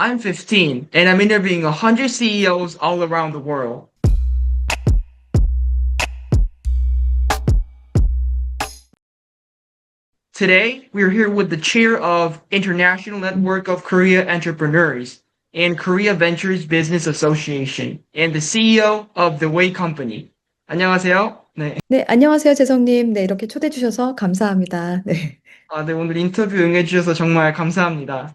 I'm 15 and I'm interviewing 100 CEOs all around the world. Today, we're here with the chair of International Network of Korea Entrepreneurs and Korea Ventures Business Association and the CEO of The Way Company. 안녕하세요. 네. 네, 안녕하세요, 재성님. 네, 이렇게 초대해 주셔서 감사합니다. 네. 네, 오늘 인터뷰 응해주셔서 정말 감사합니다.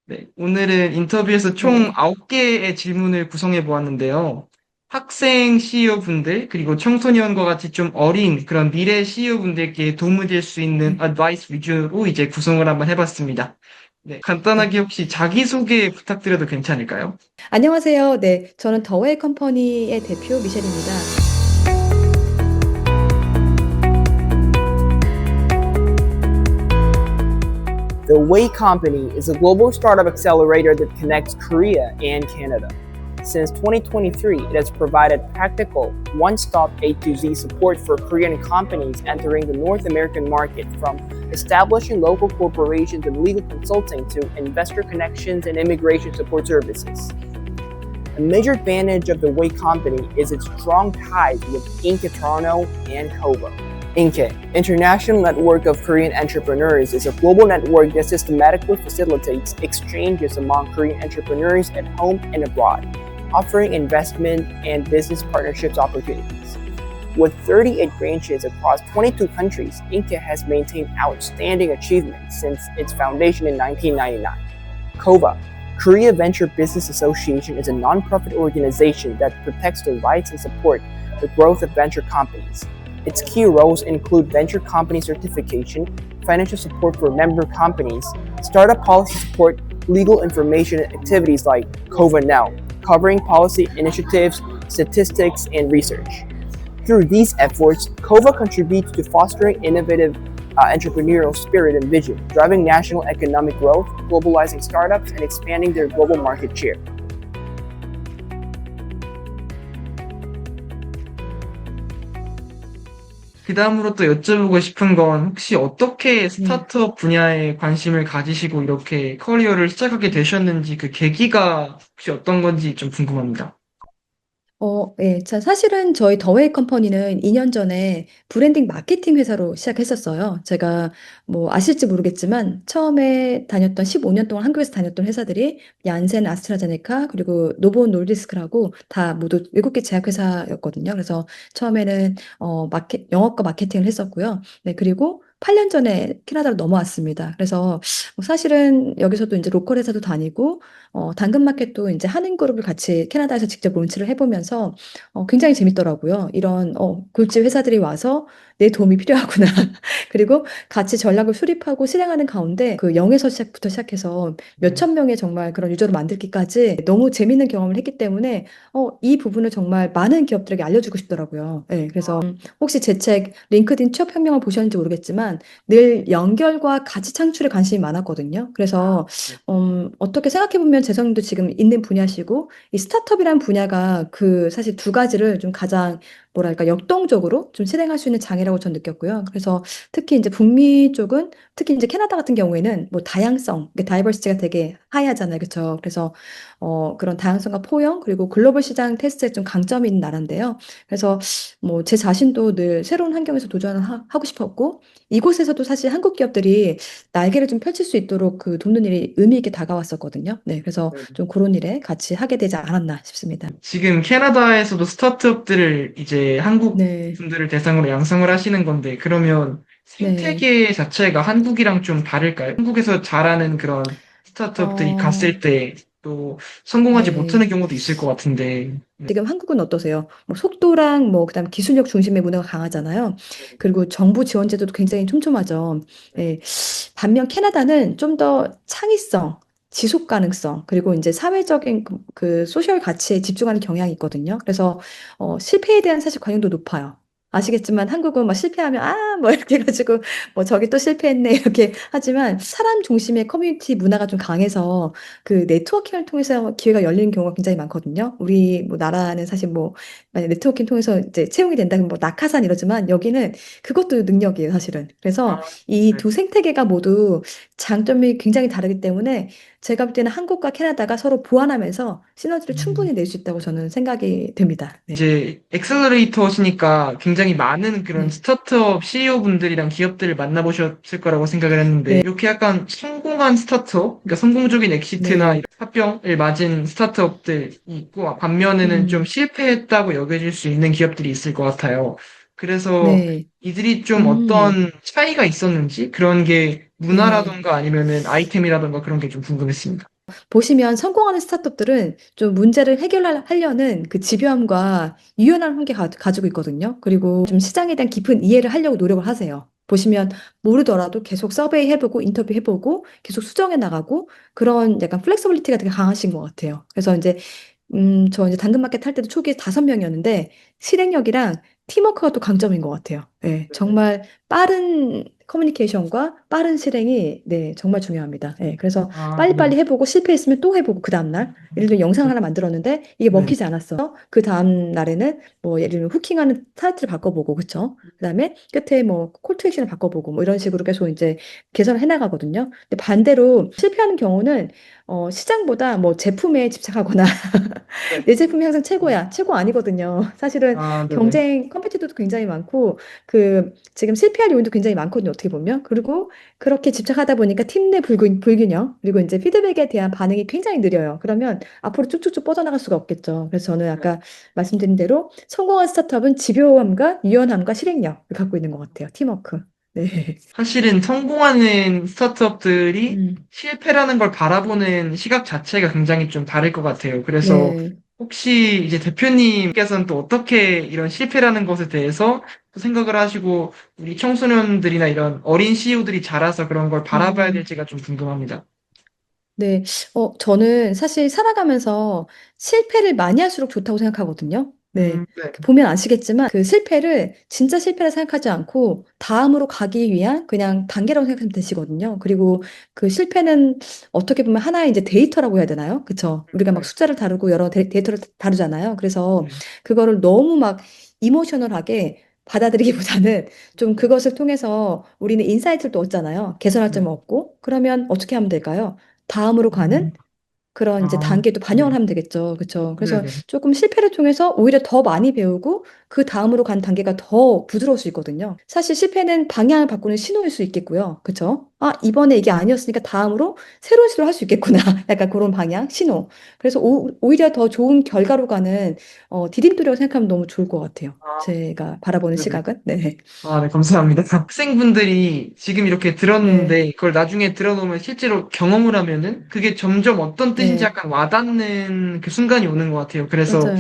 네, 오늘은 인터뷰에서 총 네. 9개의 질문을 구성해 보았는데요. 학생 CEO 분들, 그리고 청소년과 같이 좀 어린 그런 미래 CEO 분들께 도움이 될 수 있는 advice 위주로 이제 구성을 한번 해봤습니다. 네, 네. 간단하게 혹시 자기소개 부탁드려도 괜찮을까요? 안녕하세요. 네, 저는 더웨이 컴퍼니의 대표 미셸입니다. The Way Company is a global startup accelerator that connects Korea and Canada. Since 2023, it has provided practical, one-stop A to Z support for Korean companies entering the North American market, from establishing local corporations and legal consulting to investor connections and immigration support services. A major advantage of the Way Company is its strong ties with Inca Toronto and Kobo. INCE, International Network of Korean Entrepreneurs, is a global network that systematically facilitates exchanges among Korean entrepreneurs at home and abroad, offering investment and business partnerships opportunities. With 38 branches across 22 countries, INCE has maintained outstanding achievements since its foundation in 1999. KOVA, Korea Venture Business Association, is a nonprofit organization that protects the rights and support the growth of venture companies. Its key roles include venture company certification, financial support for member companies, startup policy support, legal information, and activities like KOVA Now, covering policy initiatives, statistics, and research. Through these efforts, KOVA contributes to fostering innovative entrepreneurial spirit and vision, driving national economic growth, globalizing startups, and expanding their global market share. 그 다음으로 또 여쭤보고 싶은 건 혹시 어떻게 네. 스타트업 분야에 관심을 가지시고 이렇게 커리어를 시작하게 되셨는지 그 계기가 혹시 어떤 건지 좀 궁금합니다. 예. 자, 사실은 저희 더웨이 컴퍼니는 2년 전에 브랜딩 마케팅 회사로 시작했었어요. 제가 뭐 아실지 모르겠지만 처음에 다녔던 15년 동안 한국에서 다녔던 회사들이 얀센, 아스트라제네카, 그리고 노보 노르디스크라고 다 모두 외국계 제약회사였거든요. 그래서 처음에는 영업과 마케팅을 했었고요. 네, 그리고 8년 전에 캐나다로 넘어왔습니다. 그래서 뭐 사실은 여기서도 이제 로컬 회사도 다니고 당근마켓도 이제 한인그룹을 같이 캐나다에서 직접 론치를 해보면서 굉장히 재밌더라고요. 이런 굴지 회사들이 와서 내 도움이 필요하구나. 그리고 같이 전략을 수립하고 실행하는 가운데 그 0에서 시작부터 시작해서 네. 몇천 명의 정말 그런 유저를 만들기까지 너무 재밌는 경험을 했기 때문에 이 부분을 정말 많은 기업들에게 알려주고 싶더라고요. 네, 그래서 혹시 제 책 링크드인 취업혁명을 보셨는지 모르겠지만 늘 연결과 가치 창출에 관심이 많았거든요. 그래서 어떻게 생각해보면 재성님도 지금 있는 분야시고, 이 스타트업이라는 분야가 그 사실 두 가지를 좀 가장 뭐랄까 역동적으로 좀 실행할 수 있는 장이라고 전 느꼈고요. 그래서 특히 이제 북미 쪽은 특히 이제 캐나다 같은 경우에는 뭐 다양성, 다이버시티가 되게 하이하잖아요. 그렇죠? 그래서 그런 다양성과 포용 그리고 글로벌 시장 테스트에 좀 강점이 있는 나라인데요. 그래서 뭐 제 자신도 늘 새로운 환경에서 도전을 하고 싶었고 이곳에서도 사실 한국 기업들이 날개를 좀 펼칠 수 있도록 그 돕는 일이 의미 있게 다가왔었거든요. 네, 그래서 좀 그런 일에 같이 하게 되지 않았나 싶습니다. 지금 캐나다에서도 스타트업들을 이제 한국 네, 분들을 대상으로 양성을 하시는 건데, 그러면 네. 생태계 자체가 한국이랑 좀 다를까요? 한국에서 잘하는 그런 스타트업들이 어, 갔을 때 또 성공하지 못하는 네. 경우도 있을 것 같은데, 네. 지금 한국은 어떠세요? 뭐 속도랑 뭐 그다음 기술력 중심의 문화가 강하잖아요. 그리고 정부 지원 제도도 굉장히 촘촘하죠. 예. 반면 캐나다는 좀 더 창의성, 지속 가능성, 그리고 이제 사회적인 그 소셜 가치에 집중하는 경향이 있거든요. 그래서 실패에 대한 사실 관용도 높아요. 아시겠지만 한국은 막 실패하면 뭐 이렇게 해가지고 뭐 저기 또 실패했네 이렇게 하지만 사람 중심의 커뮤니티 문화가 좀 강해서 그 네트워킹을 통해서 기회가 열리는 경우가 굉장히 많거든요. 우리 뭐 나라는 사실 뭐 만약 네트워킹 통해서 이제 채용이 된다면 뭐 낙하산 이러지만 여기는 그것도 능력이에요, 사실은. 그래서 아, 이 네. 두 생태계가 모두 장점이 굉장히 다르기 때문에 제가 볼 때는 한국과 캐나다가 서로 보완하면서 시너지를 충분히 낼 수 있다고 저는 생각이 됩니다. 네. 이제 엑셀러레이터시니까 굉장히 많은 그런 네. 스타트업 CEO 분들이랑 기업들을 만나보셨을 거라고 생각을 했는데 네. 이렇게 약간 성공한 스타트업, 그러니까 성공적인 엑시트나 네. 이런 합병을 맞은 스타트업들이 있고 반면에는 좀 음. 실패했다고 여겨질 수 있는 기업들이 있을 것 같아요. 그래서 네. 이들이 좀 음. 어떤 차이가 있었는지 그런 게 네. 문화라던가 아니면은 아이템이라던가 그런 게 좀 궁금했습니다. 보시면 성공하는 스타트업들은 좀 문제를 해결하려는 그 집요함과 유연함을 함께 가지고 있거든요. 그리고 좀 시장에 대한 깊은 이해를 하려고 노력을 하세요. 보시면 모르더라도 계속 서베이 해보고 인터뷰 해보고 계속 수정해 나가고 그런 약간 플렉서빌리티가 되게 강하신 것 같아요. 그래서 이제 저 이제 당근마켓 할 때도 초기에 5명이었는데 실행력이랑 팀워크가 또 강점인 것 같아요. 네, 정말 빠른 커뮤니케이션과 빠른 실행이 네, 정말 중요합니다. 네, 그래서 아, 네. 빨리빨리 해보고 실패했으면 또 해보고 그 다음날 예를 들면 영상을 하나 만들었는데 이게 네. 먹히지 않았어. 그 다음날에는 뭐 예를 들면 후킹하는 타이틀을 바꿔보고 그쵸? 그다음에 끝에 뭐 콜투 액션을 바꿔보고 뭐 이런 식으로 계속 이제 개선을 해나가거든요. 근데 반대로 실패하는 경우는 시장보다 뭐 제품에 집착하거나 네. 내 제품이 항상 최고야. 최고 아니거든요. 사실은 아, 네네. 경쟁, 컴피티터도 굉장히 많고, 지금 실패할 요인도 굉장히 많거든요. 어떻게 보면. 그리고 그렇게 집착하다 보니까 팀 내 불균형, 그리고 이제 피드백에 대한 반응이 굉장히 느려요. 그러면 앞으로 쭉쭉쭉 뻗어나갈 수가 없겠죠. 그래서 저는 아까 말씀드린 대로 성공한 스타트업은 집요함과 유연함과 실행력을 갖고 있는 것 같아요. 팀워크. 네. 사실은 성공하는 스타트업들이 음, 실패라는 걸 바라보는 시각 자체가 굉장히 좀 다를 것 같아요. 그래서 네. 혹시 이제 대표님께서는 또 어떻게 이런 실패라는 것에 대해서 또 생각을 하시고 우리 청소년들이나 이런 어린 CEO들이 자라서 그런 걸 바라봐야 음. 될지가 좀 궁금합니다. 네, 저는 사실 살아가면서 실패를 많이 할수록 좋다고 생각하거든요. 네. 네. 보면 아시겠지만 그 실패를 진짜 실패라 생각하지 않고 다음으로 가기 위한 그냥 단계라고 생각하면 되시거든요. 그리고 그 실패는 어떻게 보면 하나의 이제 데이터라고 해야 되나요? 그쵸? 우리가 막 네. 숫자를 다루고 여러 데이터를 다루잖아요. 그래서 네. 그거를 너무 막 이모셔널하게 받아들이기보다는 좀 그것을 통해서 우리는 인사이트를 또 얻잖아요. 개선할 네. 점을 얻고. 그러면 어떻게 하면 될까요? 다음으로 가는 그런 이제 아, 단계도 네. 반영을 하면 되겠죠. 그렇죠. 그래서 네네. 조금 실패를 통해서 오히려 더 많이 배우고 그 다음으로 간 단계가 더 부드러울 수 있거든요. 사실 실패는 방향을 바꾸는 신호일 수 있겠고요. 그렇죠? 아, 이번에 이게 아니었으니까 다음으로 새로운 시도를 할 수 있겠구나. 약간 그런 방향, 신호. 그래서 오히려 더 좋은 결과로 가는 디딤돌이라고 생각하면 너무 좋을 것 같아요. 아, 제가 바라보는 네네. 시각은. 네. 아, 네, 감사합니다. 학생분들이 지금 이렇게 네. 들었는데, 그걸 나중에 들어놓으면 실제로 경험을 하면은, 그게 점점 어떤 뜻인지 네. 약간 와닿는 그 순간이 오는 것 같아요. 그래서 맞아요.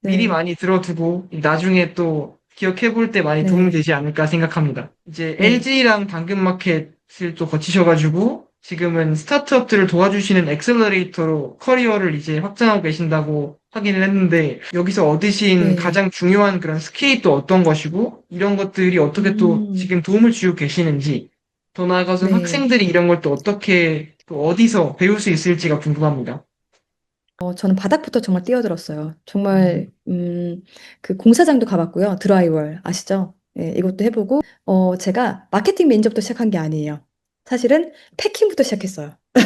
미리 네. 많이 들어두고, 나중에 또 기억해 볼 때 많이 도움이 네. 되지 않을까 생각합니다. 이제 네. LG랑 당근마켓을 또 거치셔가지고, 지금은 스타트업들을 도와주시는 엑셀러레이터로 커리어를 이제 확장하고 계신다고 확인을 했는데, 여기서 얻으신 네. 가장 중요한 그런 스킬이 또 어떤 것이고, 이런 것들이 어떻게 또 음. 지금 도움을 주고 계시는지, 더 나아가서 네. 학생들이 이런 걸 또 어떻게, 또 어디서 배울 수 있을지가 궁금합니다. 저는 바닥부터 정말 뛰어들었어요. 음, 정말, 그 공사장도 가봤고요. 드라이월, 아시죠? 예, 이것도 해보고, 제가 마케팅 매니저부터 시작한 게 아니에요. 사실은 패킹부터 시작했어요. 아,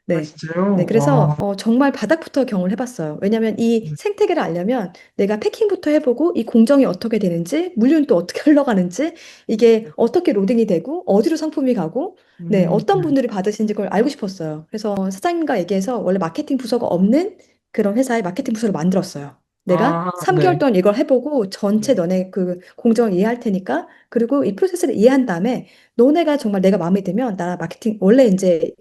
네. 네, 진짜요? 그래서 와, 정말 바닥부터 경험을 해봤어요. 왜냐하면 이 생태계를 알려면 내가 패킹부터 해보고 이 공정이 어떻게 되는지, 물류는 또 어떻게 흘러가는지, 이게 어떻게 로딩이 되고, 어디로 상품이 가고, 네, 어떤 네. 분들이 받으시는지 그걸 알고 싶었어요. 그래서 사장님과 얘기해서 원래 마케팅 부서가 없는 그런 회사에 마케팅 부서를 만들었어요. 내가 아, 3개월 네. 동안 이걸 해보고 전체 너네 그 공정을 이해할 테니까 그리고 이 프로세스를 이해한 다음에 너네가 정말 내가 마음에 들면 나 마케팅 원래 이제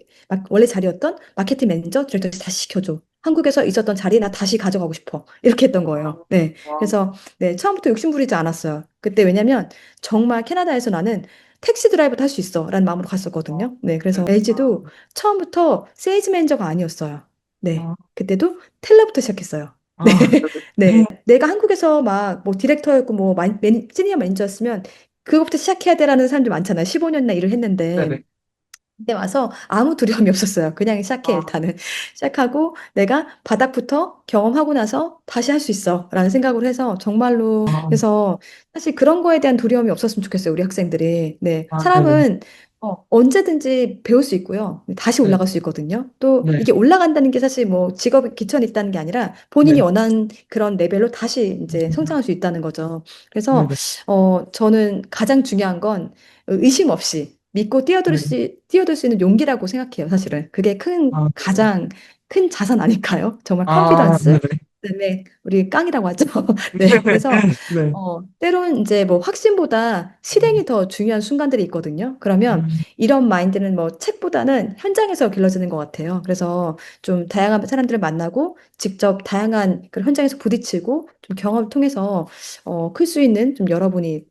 원래 자리였던 마케팅 매니저 디렉터 다시 시켜줘. 한국에서 있었던 자리 나 다시 가져가고 싶어. 이렇게 했던 거예요. 네. 와, 그래서 네, 처음부터 욕심 부리지 않았어요. 그때 왜냐면 정말 캐나다에서 나는 택시 드라이버 탈 수 있어 라는 마음으로 갔었거든요. 네. 그래서 LG도 처음부터 세일즈 매니저가 아니었어요. 네. 아, 그때도 텔러부터 시작했어요. 네. 아, 네. 내가 한국에서 막 뭐 디렉터였고 뭐 시니어 매니저였으면 그것부터 시작해야 돼라는 사람들 많잖아요. 15년이나 일을 했는데. 네네. 그때 와서 아무 두려움이 없었어요. 그냥 시작해, 아, 일단은. 시작하고 내가 바닥부터 경험하고 나서 다시 할 수 있어. 라는 생각으로 해서 정말로, 아, 그래서 사실 그런 거에 대한 두려움이 없었으면 좋겠어요. 우리 학생들이. 네. 아, 네네. 사람은 언제든지 배울 수 있고요. 다시 네, 올라갈 수 있거든요. 또 네, 이게 올라간다는 게 사실 뭐 직업에 기천이 있다는 게 아니라 본인이 네, 원하는 그런 레벨로 다시 이제 성장할 수 있다는 거죠. 네, 그래서 네, 저는 가장 중요한 건 의심 없이 믿고 네. 뛰어들 수 있는 용기라고 생각해요, 사실은. 그게 아, 네. 가장 큰 자산 아닐까요? 정말 아, 컨피던스. 네네. 그다음에 우리 깡이라고 하죠. 네, 그래서 네. 때론 이제 뭐 확신보다 실행이 더 중요한 순간들이 있거든요. 그러면 음, 이런 마인드는 뭐 책보다는 현장에서 길러지는 것 같아요. 그래서 좀 다양한 사람들을 만나고 직접 다양한 그런 현장에서 부딪히고 좀 경험을 통해서 클 수 있는 좀 여러분이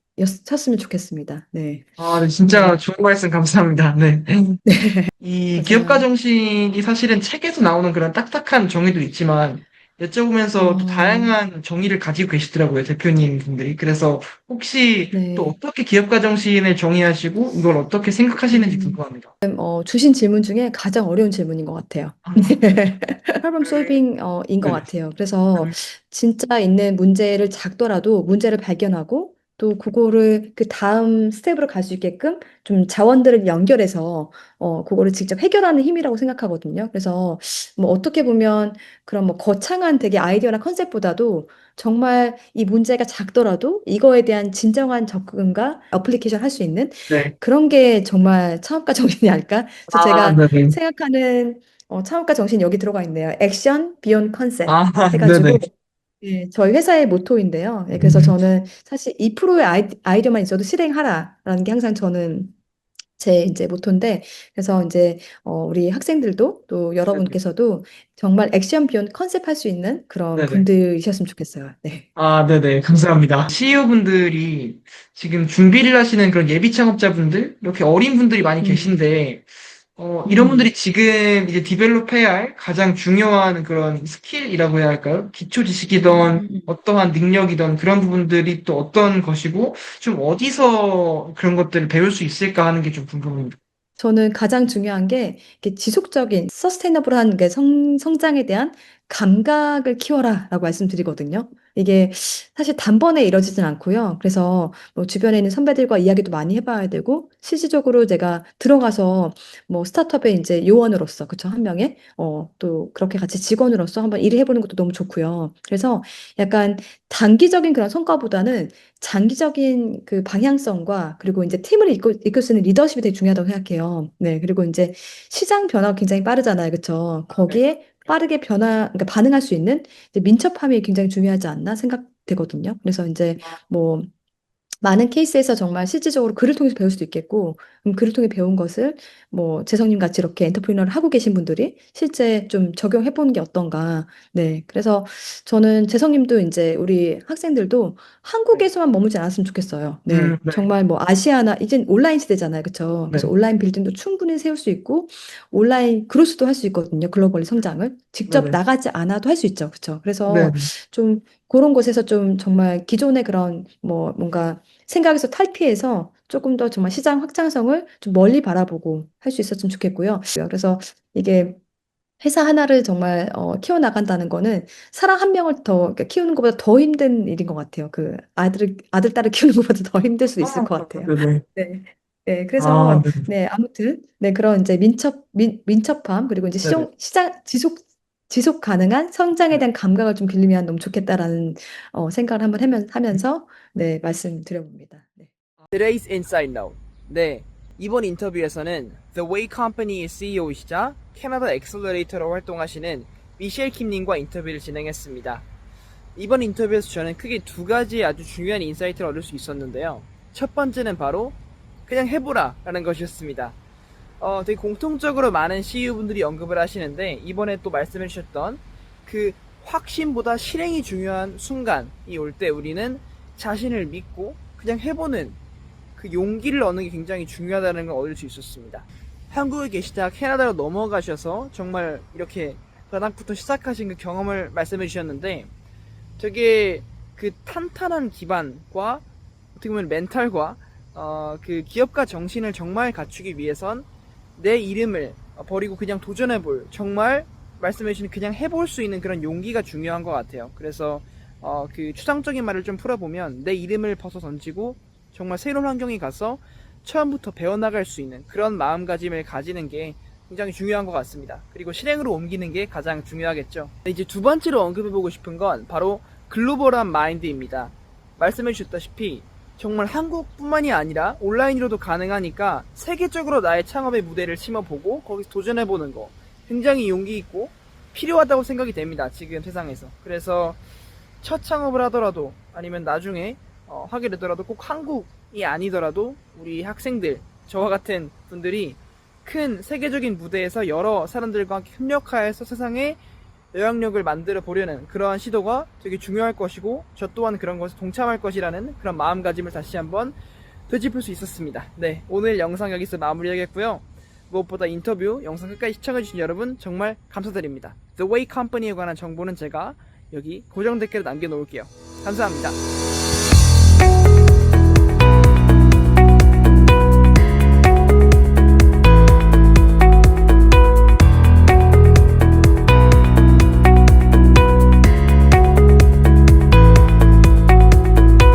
셨으면 좋겠습니다. 네. 아, 네, 진짜 네. 좋은 말씀 감사합니다. 네. 이 기업가 맞아요. 정신이 사실은 책에서 나오는 그런 딱딱한 정의도 있지만 여쭤보면서 또 어, 다양한 정의를 가지고 계시더라고요, 대표님 분들이. 그래서 혹시 또 네. 어떻게 기업가 정신을 정의하시고 이걸 어떻게 생각하시는지 음, 궁금합니다. 주신 질문 중에 가장 어려운 질문인 것 같아요. 아, 프로블럼 솔빙 인 것 네네. 같아요. 그래서 진짜 있는 문제를 작더라도 문제를 발견하고 또 그거를 그 다음 스텝으로 갈 수 있게끔 좀 자원들을 연결해서 그거를 직접 해결하는 힘이라고 생각하거든요. 그래서 뭐 어떻게 보면 그런 뭐 거창한 되게 아이디어나 컨셉보다도 정말 이 문제가 작더라도 이거에 대한 진정한 접근과 어플리케이션 할 수 있는 네. 그런 게 정말 창업가 정신이 아닐까? 그래서 아, 제가 네네. 생각하는 창업가 정신이 여기 들어가 있네요. 액션 비욘 컨셉 아, 네네. 해가지고 예, 저희 회사의 모토인데요. 예, 그래서 음, 저는 사실 2%의 아이디어만 있어도 실행하라라는 게 항상 저는 제 이제 모토인데 그래서 이제 우리 학생들도 또 네네. 여러분께서도 정말 액션 비욘 컨셉 할 수 있는 그런 네네. 분들이셨으면 좋겠어요. 네. 아, 네네. 감사합니다. CEO분들이 지금 준비를 하시는 그런 예비 창업자분들, 이렇게 어린 분들이 많이 음, 계신데, 이런 음, 분들이 지금 이제 디벨롭 해야 할 가장 중요한 그런 스킬이라고 해야 할까요? 기초 지식이던 음. 어떠한 능력이던 그런 부분들이 또 어떤 것이고, 좀 어디서 그런 것들을 배울 수 있을까 하는 게 좀 궁금합니다. 저는 가장 중요한 게 이렇게 지속적인 서스테이너블한 그 성장에 대한 감각을 키워라라고 말씀드리거든요. 이게 사실 단번에 이루어지진 않고요. 그래서 뭐 주변에 있는 선배들과 이야기도 많이 해봐야 되고 실질적으로 제가 들어가서 뭐 스타트업의 이제 요원으로서 그쵸 한 명의 또 그렇게 같이 직원으로서 한번 일을 해보는 것도 너무 좋고요. 그래서 약간 단기적인 그런 성과보다는 장기적인 그 방향성과 그리고 이제 팀을 이끌 수 있는 리더십이 되게 중요하다고 생각해요. 네, 그리고 이제 시장 변화가 굉장히 빠르잖아요. 그렇죠? 네. 거기에 빠르게 그러니까 반응할 수 있는 이제 민첩함이 굉장히 중요하지 않나 생각되거든요. 그래서 이제 뭐 많은 케이스에서 정말 실질적으로 글을 통해서 배울 수도 있겠고, 글을 통해 배운 것을 뭐 재성님 같이 이렇게 엔터프리너를 하고 계신 분들이 실제 좀 적용해 보는 게 어떤가. 네. 그래서 저는 재성님도 이제 우리 학생들도 네. 한국에서만 머물지 않았으면 좋겠어요. 네. 네. 정말 뭐 아시아나, 이젠 온라인 시대잖아요. 그쵸? 그래서 네. 온라인 빌딩도 충분히 세울 수 있고, 온라인 크로스도 할 수 있거든요. 글로벌리 성장을. 네. 직접 네. 나가지 않아도 할 수 있죠. 그쵸? 네. 그래서 좀 그런 곳에서 좀 정말 기존의 그런 뭐 뭔가 생각에서 탈피해서 조금 더 정말 시장 확장성을 좀 멀리 바라보고 할 수 있었으면 좋겠고요. 그래서 이게 회사 하나를 정말 키워나간다는 거는 사람 한 명을 더 그러니까 키우는 것보다 더 힘든 일인 것 같아요. 그 아들, 딸을 키우는 것보다 더 힘들 수도 있을 것 같아요. 네네. 네. 네, 아, 그래서 네. 네, 아무튼 네, 그런 이제 민첩함 그리고 이제 네네. 시장 지속 가능한 성장에 대한 감각을 좀 길리면 너무 좋겠다라는 생각을 한번 하면서 네, 말씀드려봅니다. 네. Today's Inside Note. 네, 이번 인터뷰에서는 The Way Company의 CEO이시자 캐나다 엑셀러레이터로 활동하시는 미셸 킴님과 인터뷰를 진행했습니다. 이번 인터뷰에서 저는 크게 두 가지 아주 중요한 인사이트를 얻을 수 있었는데요. 첫 번째는 바로 그냥 해보라 라는 것이었습니다. 되게 공통적으로 많은 CEO분들이 언급을 하시는데 이번에 또 말씀해 주셨던 그 확신보다 실행이 중요한 순간이 올 때 우리는 자신을 믿고 그냥 해보는 그 용기를 얻는 게 굉장히 중요하다는 걸 얻을 수 있었습니다. 한국에 계시다가 캐나다로 넘어가셔서 정말 이렇게 바닥부터 시작하신 그 경험을 말씀해 주셨는데 되게 그 탄탄한 기반과 어떻게 보면 멘탈과 그 기업가 정신을 정말 갖추기 위해선 내 이름을 버리고 그냥 도전해볼 정말 말씀해주신 그냥 해볼 수 있는 그런 용기가 중요한 것 같아요. 그래서 그 추상적인 말을 좀 풀어보면 내 이름을 벗어 던지고 정말 새로운 환경에 가서 처음부터 배워나갈 수 있는 그런 마음가짐을 가지는 게 굉장히 중요한 것 같습니다. 그리고 실행으로 옮기는 게 가장 중요하겠죠. 이제 두 번째로 언급해보고 싶은 건 바로 글로벌한 마인드입니다. 말씀해 주셨다시피 정말 한국뿐만이 아니라 온라인으로도 가능하니까 세계적으로 나의 창업의 무대를 심어보고 거기서 도전해보는 거 굉장히 용기 있고 필요하다고 생각이 됩니다. 지금 세상에서. 그래서 첫 창업을 하더라도 아니면 나중에 하게 되더라도 꼭 한국이 아니더라도 우리 학생들, 저와 같은 분들이 큰 세계적인 무대에서 여러 사람들과 함께 협력하여서 세상에 영향력을 만들어 보려는 그러한 시도가 되게 중요할 것이고 저 또한 그런 것에 동참할 것이라는 그런 마음가짐을 다시 한번 되짚을 수 있었습니다. 네, 오늘 영상 여기서 마무리하겠고요. 무엇보다 인터뷰 영상 끝까지 시청해주신 여러분 정말 감사드립니다. The Way Company에 관한 정보는 제가 여기 고정 댓글에 남겨놓을게요. 감사합니다.